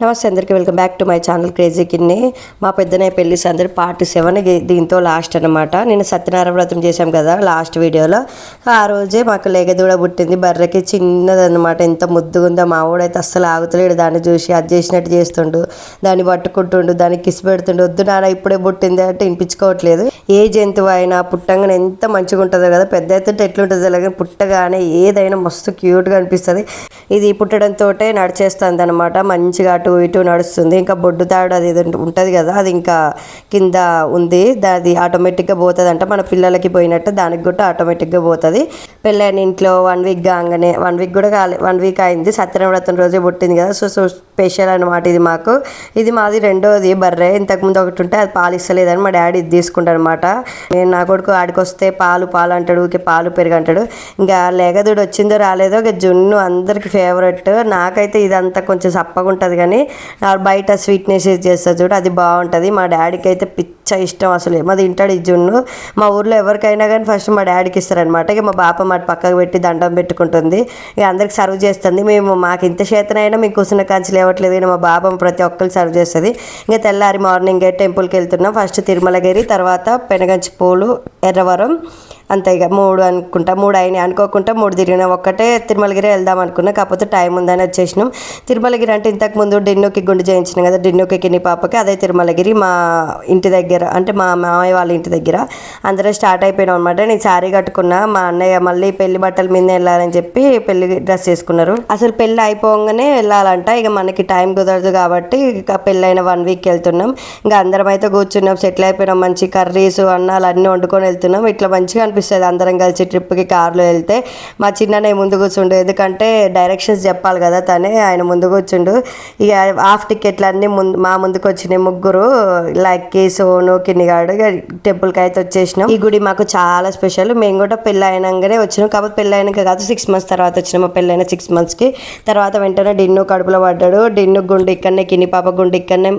నమస్తే అందరికీ welcome back to my channel crazy Kinni. మా పెద్దనయ్య పెళ్లి సందడి పార్ట్ 7 దీంతో లాస్ట్ అనమాట. నేను సత్యనారాయణ వ్రతం చేశాం కదా లాస్ట్ వీడియోలో. ఆ రోజే మాకు లేగదూడ పుట్టింది. బర్రెకి చిన్నదనమాట, ఎంత ముద్దుగా ఉందో. మా ఊడైతే అస్సలు ఆగుతలేడు, దాన్ని చూసి అది చేసినట్టు చేస్తుండు, దాన్ని పట్టుకుంటుండు, దానికి కిసి పెడుతుండు. వద్దు నాన్న ఇప్పుడే పుట్టింది అంటే వినిపించుకోవట్లేదు. ఏ జంతువు అయినా పుట్టంగానే ఎంత మంచిగా ఉంటుందో కదా, పెద్ద అయితే ఎట్లుంటుందో అలాగే పుట్టగానే ఏదైనా మస్తు క్యూట్గా అనిపిస్తుంది. ఇది పుట్టడంతో నడిచేస్తుంది అనమాట, మంచిగా అటు ఇటు నడుస్తుంది. ఇంకా బొడ్డు తాడు అది ఉంటుంది కదా, అది ఇంకా కింద ఉంది, అది ఆటోమేటిక్గా పోతుంది అంట. మన పిల్లలకి పోయినట్టు దానికి కూడా ఆటోమేటిక్గా పోతుంది. పెళ్ళైన ఇంట్లో 1 వీక్ కాగానే, 1 వీక్ కూడా కాలే, 1 వీక్ అయింది. సత్యనారాయణ వ్రతం రోజే పుట్టింది కదా, సో స్పెషల్ అనమాట ఇది మాకు. ఇది మాది రెండోది బర్రె. ఇంతకుముందు ఒకటి ఉంటే అది పాలు ఇస్తలేదని మా డాడీ ఇది తీసుకుంటాడు అనమాట. నేను నా కొడుకు ఆడికి వస్తే పాలు పాలు అంటాడు, ఊకే పాలు పెరుగు అంటాడు. ఇంకా లేగదుడు వచ్చిందో రాలేదో, ఇక జున్ను అందరికి ఫేవరెట్. నాకైతే ఇదంతా కొంచెం సప్పగా ఉంటుంది కానీ బయట స్వీట్నెస్ చేస్తుంది చూడు, అది బాగుంటుంది. మా డాడీకి అయితే పిచ్చ ఇష్టం, అసలు ఏమో తింటాడు ఈ జున్ను. మా ఊర్లో ఎవరికైనా కానీ ఫస్ట్ మా డాడీకి ఇస్తారనమాట. ఇక మా బాప మాట పక్కకు పెట్టి దండం పెట్టుకుంటుంది, ఇక అందరికి సర్వ్ చేస్తుంది. మాకు ఇంత చేతనైనా మీకు కూర్చున్న కాంచి లేవట్లేదు కానీ మా బాప ప్రతి ఒక్కరికి సర్వ్ చేస్తుంది. ఇంకా తెల్లారి మార్నింగ్ టెంపుల్కి వెళ్తున్నాం. ఫస్ట్ తిరుమలగిరి, తర్వాత పెనగంచి పూలు, ఎర్రవరం, అంతే. ఇక 3 అనుకుంటా, 3 అయినాయి అనుకోకుండా 3 తిరిగినాం. ఒక్కటే తిరుమలగిరి వెళ్దాం అనుకున్నా, కాకపోతే టైం ఉందని వచ్చేసినాం. తిరుమలగిరి అంటే ఇంతకుముందు డిన్నుకి గుండు చేయించినాం కదా, డిన్నుకి కిన్ని పాపకి, అదే తిరుమలగిరి. మా ఇంటి దగ్గర అంటే మా మామయ్య వాళ్ళ ఇంటి దగ్గర అందరూ స్టార్ట్ అయిపోయినాం అనమాట. నేను శారీ కట్టుకున్నా, మా అన్నయ్య మళ్ళీ పెళ్లి బట్టల మీద వెళ్ళాలని చెప్పి పెళ్లి డ్రెస్ వేసుకున్నారు. అసలు పెళ్ళి అయిపోగానే వెళ్ళాలంట, ఇక మనకి టైం కుదరదు కాబట్టి ఇక పెళ్ళైన 1 వీక్కి వెళ్తున్నాం. ఇంకా అందరం అయితే కూర్చున్నాం, సెటిల్ అయిపోయినాం. మంచి కర్రీస్ అన్నాలు అన్నీ వండుకొని వెళ్తున్నాం. ఇట్లా మంచిగా అనిపిస్తుంది అందరం కలిసి ట్రిప్కి కార్లో వెళ్తే. మా చిన్ననే ముందు కూర్చుండు, ఎందుకంటే డైరెక్షన్స్ చెప్పాలి కదా తనే, ఆయన ముందు కూర్చుండు. ఇక హాఫ్ టికెట్లు అన్నీ మా ముందుకు వచ్చినాయి. ముగ్గురు, లక్కీ, సోను, కిన్నిగాడు. ఇక టెంపుల్కి అయితే వచ్చేసినాం. ఈ గుడి మాకు చాలా స్పెషల్. మేము కూడా పెళ్ళి అయినాకనే వచ్చినాం, కాబట్టి పెళ్ళి అయినాక కాదు 6 months తర్వాత వచ్చినాం. మా పెళ్ళైన 6 monthsకి తర్వాత వెంటనే డిన్ను కడుపులో పడ్డాడు. డిన్ను గుండు ఇక్కడనే, కిన్ని పాప గుండు ఇక్కడనే.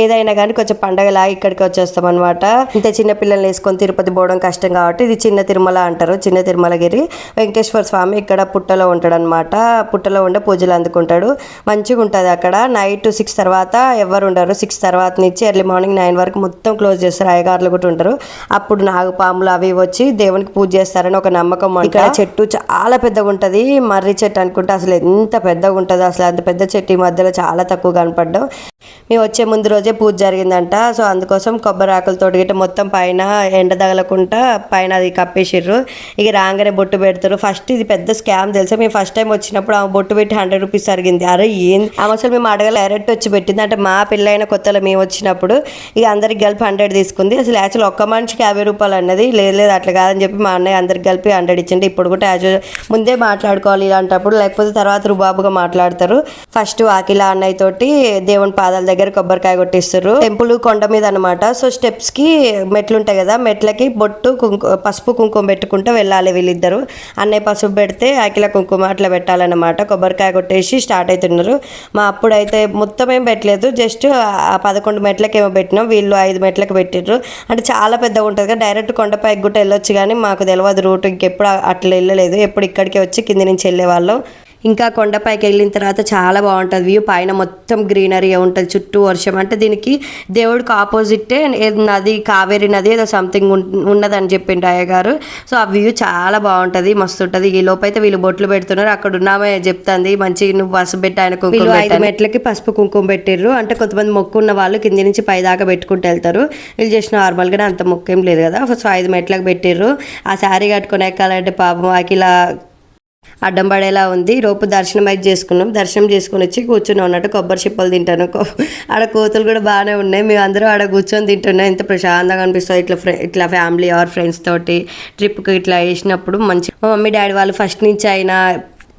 ఏదైనా కానీ కొంచెం పండగలాగా ఇక్కడికి వచ్చేస్తాం అనమాట. ఇంత చిన్న పిల్లల్ని వేసుకొని తిరుపతి పోవడం కష్టం కాబట్టి ఇది చిన్న తిరుమల అంటారు, చిన్న తిరుమలగిరి. వెంకటేశ్వర స్వామి ఇక్కడ పుట్టలో ఉంటాడు అనమాట. పుట్టలో ఉండే పూజలు అందుకుంటాడు. మంచిగా ఉంటుంది అక్కడ. నైట్ 6 తర్వాత ఎవరు ఉండరు. 6 తర్వాత నుంచి ఎర్లీ మార్నింగ్ 9 వరకు మొత్తం క్లోజ్ చేస్తారు. అయ్యగారులు కూడా ఉంటారు. అప్పుడు నాగపాములు అవి వచ్చి దేవునికి పూజ చేస్తారని ఒక నమ్మకం. ఇక్కడ చెట్టు చాలా పెద్దగా ఉంటుంది, మర్రి చెట్టు అనుకుంటే. అసలు ఎంత పెద్దగా ఉంటుంది, అసలు అంత పెద్ద చెట్టు ఈ మధ్యలో చాలా తక్కువ కనపడ్డాం. మేము వచ్చే ముందు రోజే పూజ జరిగిందంట. సో అందుకోసం కొబ్బరి ఆకులతో గిట్ట మొత్తం పైన ఎండ తగలకుండా పైన అది కప్పేసిర్రు. ఇక రాగానే బొట్టు పెడతారు. ఫస్ట్ ఇది పెద్ద స్కామ్ తెలుసా. మేము ఫస్ట్ టైం వచ్చినప్పుడు ఆమె బొట్టు పెట్టి 100 రూపీస్ అడిగింది. అరే ఏంది ఆమె, అసలు మేము అడగల, డైరెక్ట్ వచ్చి పెట్టింది. అంటే మా పిల్లైన కొత్తలో మేము వచ్చినప్పుడు ఇక అందరికి కలిపి 100 తీసుకుంది. అసలు యాక్చువల్ ఒక్క మనిషికి 50 రూపాయలు అన్నది. లేదు అట్లా కాదని చెప్పి మా అన్నయ్య అందరికి కలిపి 100 ఇచ్చింది. ఇప్పుడు కూడా యాక్చువల్ ముందే మాట్లాడుకోవాలి ఇలాంటప్పుడు, లేకపోతే తర్వాత రుబాబుగా మాట్లాడతారు. ఫస్ట్ అఖిల అన్నయ్య తోటి దేవుని పాదాల దగ్గర కొబ్బరికాయ కొట్టిస్తారు. టెంపుల్ కొండ మీద అనమాట. సో స్టెప్స్ కి మెట్లు ఉంటాయి కదా, మెట్లకి బొట్టు పసుపు కుంకుమ పెట్టుకుంటూ వెళ్ళాలి వీళ్ళిద్దరు. అన్నయ్య పసుపు పెడితే అఖిల కుంకుమ అట్లా పెట్టాలన్నమాట. కొబ్బరికాయ కొట్టేసి స్టార్ట్ అవుతున్నారు. మా అప్పుడైతే మొత్తం ఏం పెట్టలేదు, జస్ట్ 11 మెట్లకి ఏమో పెట్టినాం. వీళ్ళు 5 మెట్లకు పెట్టిర్రు. అంటే చాలా పెద్దగా ఉంటుంది కదా, డైరెక్ట్ కొండపైకి కూడా వెళ్ళొచ్చు కానీ మాకు తెలియదు రూట్. ఇంకెప్పుడు అట్లా వెళ్ళలేదు, ఎప్పుడు ఇక్కడికి వచ్చి కింది నుంచి వెళ్ళేవాళ్ళం. ఇంకా కొండపైకి వెళ్ళిన తర్వాత చాలా బాగుంటుంది వ్యూ. పైన మొత్తం గ్రీనరీ ఉంటుంది, చుట్టూ వర్షం. అంటే దీనికి దేవుడికి ఆపోజిటే నది, కావేరి నది ఏదో సంథింగ్ ఉన్నదని చెప్పిండు అయ్యగారు. సో ఆ వ్యూ చాలా బాగుంటుంది, మస్తు ఉంటుంది. ఈ లోపైతే వీళ్ళు బొట్లు పెడుతున్నారు. అక్కడ ఉన్నామే చెప్తుంది మంచి, నువ్వు పసుపు పెట్టి ఆయన కుంకుమ 5 మెట్లకి పసుపు కుంకుమ పెట్టిర్రు. అంటే కొంతమంది మొక్కు ఉన్న వాళ్ళు కింది నుంచి పై దాకా పెట్టుకుంటూ వెళ్తారు. వీళ్ళు చేసిన నార్మల్గానే అంత మొక్కేం లేదు కదా. సో 5 మెట్లకు పెట్టిర్రు. ఆ శారీ కట్టుకుని ఎక్కాలంటే పాపం అఖిల అడ్డం పడేలా ఉంది. రోపు దర్శనం అయితే చేసుకున్నాం. దర్శనం చేసుకుని వచ్చి కూర్చుని ఉన్నట్టు కొబ్బరి చిప్పలు తింటాను. ఆడ కోతులు కూడా బాగానే ఉన్నాయి. మేము అందరూ ఆడ కూర్చొని తింటున్నాం. ఎంత ప్రశాంతంగా అనిపిస్తుంది ఇట్లా ఫ్యామిలీ ఆర్ ఫ్రెండ్స్ తోటి ట్రిప్కి ఇట్లా వేసినప్పుడు. మంచి మా మమ్మీ డాడీ వాళ్ళు ఫస్ట్ నుంచి అయినా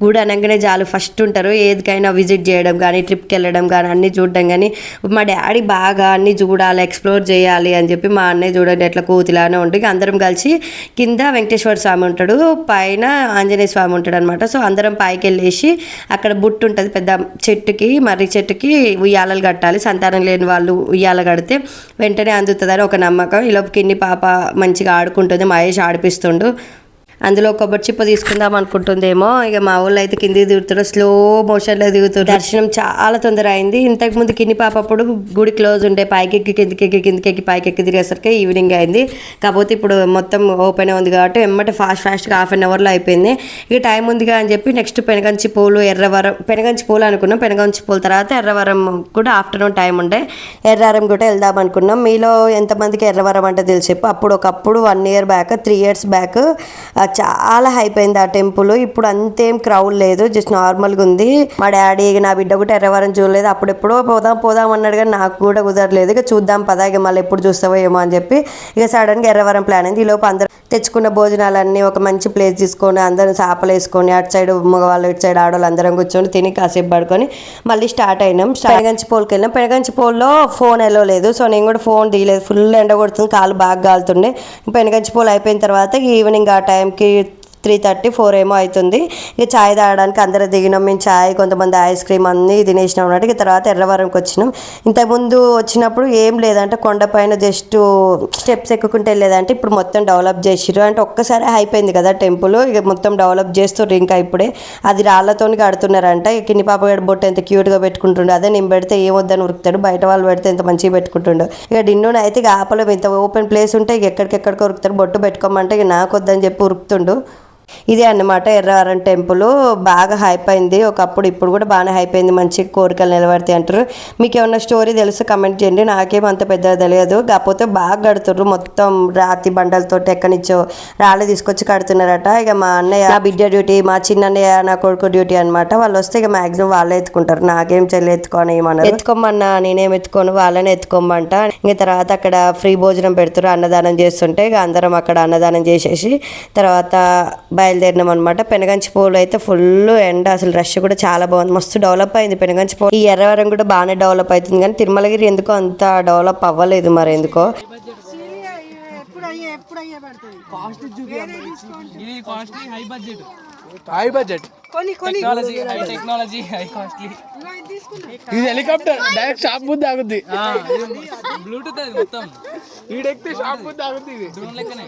గుడి అనగానే చాలు ఫస్ట్ ఉంటారు. ఏదికైనా విజిట్ చేయడం కానీ, ట్రిప్కి వెళ్ళడం కానీ, అన్నీ చూడడం కానీ. మా డాడీ బాగా అన్నీ చూడాలి, ఎక్స్ప్లోర్ చేయాలి అని చెప్పి మా అన్నయ్య చూడండి ఎట్లా కోతిలానే ఉంటుంది. అందరం కలిసి కింద వెంకటేశ్వర స్వామి ఉంటాడు, పైన ఆంజనేయ స్వామి ఉంటాడు అనమాట. సో అందరం పైకి వెళ్ళేసి అక్కడ బుట్టు ఉంటుంది పెద్ద చెట్టుకి, మర్రి చెట్టుకి ఉయ్యాలలు కట్టాలి. సంతానం లేని వాళ్ళు ఉయ్యాల కడితే వెంటనే అందుతుందని ఒక నమ్మకం. ఈలోపు కిన్ని పాప మంచిగా ఆడుకుంటుంది, మహేష్ ఆడిపిస్తుండు. అందులో కొబ్బరి చిప్ప తీసుకుందాం అనుకుంటుందేమో. ఇక మా ఊళ్ళో అయితే కిందికి దిగుతారు, స్లో మోషన్లో దిగుతారు. దర్శనం చాలా తొందర అయింది. ఇంతకు ముందు కిన్ని పాపప్పుడు గుడి క్లోజ్ ఉండే, పైకి ఎక్కి కిందికి ఎక్కి పైకి ఎక్కి తిరిగేసరికి ఈవినింగ్ అయింది. కాకపోతే ఇప్పుడు మొత్తం ఓపెన్ ఉంది కాబట్టి వెంబటి ఫాస్ట్గా హాఫ్ అన్ అవర్లో అయిపోయింది. ఇక టైం ఉందిగా అని చెప్పి నెక్స్ట్ పెనగంచి పూలు, ఎర్రవరం, పెనగంచి పూలు అనుకున్నాం. పెనగంచి పూల తర్వాత ఎర్రవరం కూడా ఆఫ్టర్నూన్ టైం ఉండే, ఎర్రవరం కూడా వెళ్దాం అనుకున్నాం. మీలో ఎంతమందికి ఎర్రవరం అంటే తెలిసి చెప్పు. ఒకప్పుడు 1 year బ్యాక్, 3 years బ్యాక్ చాలా హైప్ అయింది ఆ టెంపుల్. ఇప్పుడు అంతేం క్రౌడ్ లేదు, జస్ట్ నార్మల్గా ఉంది. మా డాడీ నా బిడ్డ కూడా ఎర్రవరం చూడలేదు. అప్పుడెప్పుడో పోదాం అన్నాడు కానీ నాకు కూడా కుదరలేదు. ఇక చూద్దాం పదా, ఇక మళ్ళీ ఎప్పుడు చూస్తావో ఏమో అని చెప్పి ఇక సడన్గా ఎర్రవరం ప్లాన్ అయింది. ఈలోపు అందరూ తెచ్చుకున్న భోజనాలన్నీ ఒక మంచి ప్లేస్ తీసుకొని అందరం చేపలు వేసుకొని, అటు సైడ్ మగవాళ్ళు ఇటు సైడ్ ఆడవాళ్ళు అందరం కూర్చొని తిని కాసేపు పడుకొని మళ్ళీ స్టార్ట్ అయినాం. పెనగంచి పోల్కి వెళ్ళినాం. పెనగంచి పోల్లో ఫోన్ ఎలో లేదు, సో నేను కూడా ఫోన్ తీయలేదు. ఫుల్ ఎండ కొడుతుంది, కాలు బాగా కాలుతుండే. పెనగంచి పోలు అయిపోయిన తర్వాత ఈవినింగ్ ఆ టైంకి 3:30, 4 ఏమో అవుతుంది. ఇక ఛాయ్ తాగడానికి అందరూ దిగినాం. మేము ఛాయ్, కొంతమంది ఐస్ క్రీమ్ అన్నీ తినేసినాం అన్నట్టు. ఇక తర్వాత ఎర్రవరంకి వచ్చినాం. ఇంతకుముందు వచ్చినప్పుడు ఏం లేదంటే కొండపైన జస్ట్ స్టెప్స్ ఎక్కుకుంటే వెళ్ళేదంటే ఇప్పుడు మొత్తం డెవలప్ చేసిర్రు. అంటే ఒక్కసారి అయిపోయింది కదా టెంపుల్, ఇక మొత్తం డెవలప్ చేస్తుర్రు. ఇంకా ఇప్పుడే అది రాళ్లతో కడుతున్నారంట. ఇక కిన్ని పాపగాడు బొట్టు ఎంత క్యూట్గా పెట్టుకుంటుండే, అదే నేను పెడితే ఏమొద్దని ఉరుకుతాడు, బయట వాళ్ళు పెడితే ఎంత మంచిగా పెట్టుకుంటుండో. ఇక డిన్ను అయితే ఇక ఆపలో ఇంత ఓపెన్ ప్లేస్ ఉంటే ఇక ఎక్కడికెక్కడికి ఉరుకుతాడు, బొట్టు పెట్టుకోమంటే ఇక నాకు వద్దని చెప్పి ఉరుకుతుండు. ఇదే అన్నమాట ఎర్రవరం టెంపుల్. బాగా హైప్ అయింది ఒకప్పుడు, ఇప్పుడు కూడా బాగానే హైప్ అయింది. మంచి కోరికలు నిలబడతాయి అంటారు. మీకు ఏమన్నా స్టోరీ తెలుసు కమెంట్ చేయండి. నాకేం అంత పెద్దగా తెలియదు, కాకపోతే బాగా కడుతుర్రు. మొత్తం రాతి బండలతో ఎక్కడినిచ్చో రాళ్ళు తీసుకొచ్చి కడుతున్నారట. ఇక మా అన్నయ్య, నా బిడ్డ డ్యూటీ, మా చిన్నయ్య నా కొడుకు డ్యూటీ అనమాట. వాళ్ళు వస్తే ఇక మాక్సిమం వాళ్ళే ఎత్తుకుంటారు. నాకేం చెల్లి ఎత్తుకొని ఏమన్నారు, ఎత్తుకోమన్నా నేనేం ఎత్తుకోను, వాళ్ళనే ఎత్తుకోమంట. ఇంక తర్వాత అక్కడ ఫ్రీ భోజనం పెడుతురు, అన్నదానం చేస్తుంటే ఇక అందరం అక్కడ అన్నదానం చేసేసి తర్వాత బయలుదేరినాం అనమాట. పెనగంచి పూలు అయితే ఫుల్ ఎండ, అసలు రష్ కూడా చాలా బాగుంది, మస్తు డెవలప్ అయింది పెనగంచి పూలు. ఈ ఎర్రవరం కూడా బాగానే డెవలప్ అవుతుంది కానీ తిరుమలగిరి ఎందుకో అంత డెవలప్ అవ్వలేదు మరి ఎందుకో. High budget technology high costly. ఇది హెలికాప్టర్ డైరెక్ట్ షాప్ బుద్ధి ఆగుద్ది, బ్లూటూత్ అది మొత్తం. ఈడెక్కితే షాప్ బుద్ధి ఆగుద్ది. ఇది డ్రోన్ లెక్కనే.